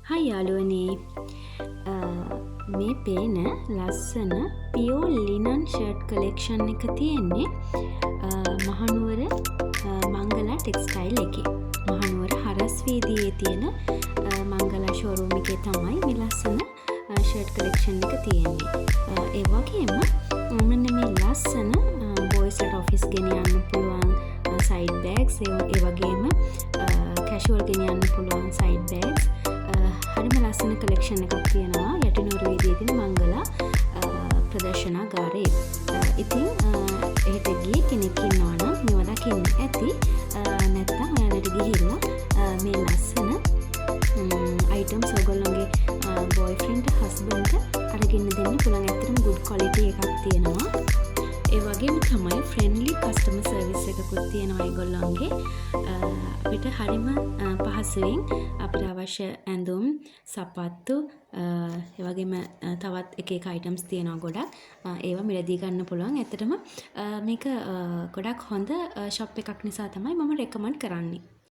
හයි යාළුවනේ මේ පේන ලස්සන පියෝ ලිනන් ෂර්ට් කලෙක්ෂන් එක තියෙන්නේ මහනුවර මංගලා ටෙක්ස්ටයිල් එකේ. මහනුවර හරස්වීදියේ තියෙන මංගලා ෂෝරූම් එකේ තමයි මේ ලස්සන ෂර්ට් කලෙක්ෂන් එක තියෙන්නේ. ඒ වගේම මෙන්න මේ ලස්සන බොයිස්ලට ඔෆිස් ගෙනියන්න පුළුවන් සයිඩ් බෑග්ස්, ඒ වගේම කැෂුවල් ගෙනියන්න පුළුවන් සයිඩ් බෑග්ස්, හරිම ලස්සන කලෙක්ෂන් එකක් තියෙනවා යටිනුවර වීදියේ තියෙන මංගලා ප්‍රදර්ශනාගාරයේ. ඉතින් එහෙට ගියේ කෙනෙක් ඉන්නවා නම් මේව දකින්න ඇති. නැත්නම් ඔයාලට ගිහිල්ලා මේ ලස්සන අයිටම්ස් ඔයගොල්ලෝගේ බොයිෆ්‍රෙන්ඩ්ට හස්බන්ඩ්ට අරගෙන දෙන්න පුළුවන්. ඇත්තටම good quality එකක් තියෙනවා. ඒ වගේම තමයි ෆ්‍රෙන්ඩ්ලි කස්ටමර් සර්විස් එකකුත් තියෙනවා ඒගොල්ලන්ගේ. අපිට හරිම පහසුවෙන් අපිට අවශ්‍ය ඇඳුම්, සපත්තු, ඒ වගේම තවත් එක අයිටම්ස් තියෙනවා ගොඩක්. ඒවා මිලදී ගන්න පුළුවන්. ඇත්තටම මේක ගොඩක් හොඳ ෂොප් එකක් නිසා තමයි මම රෙකමන්ඩ් කරන්නේ.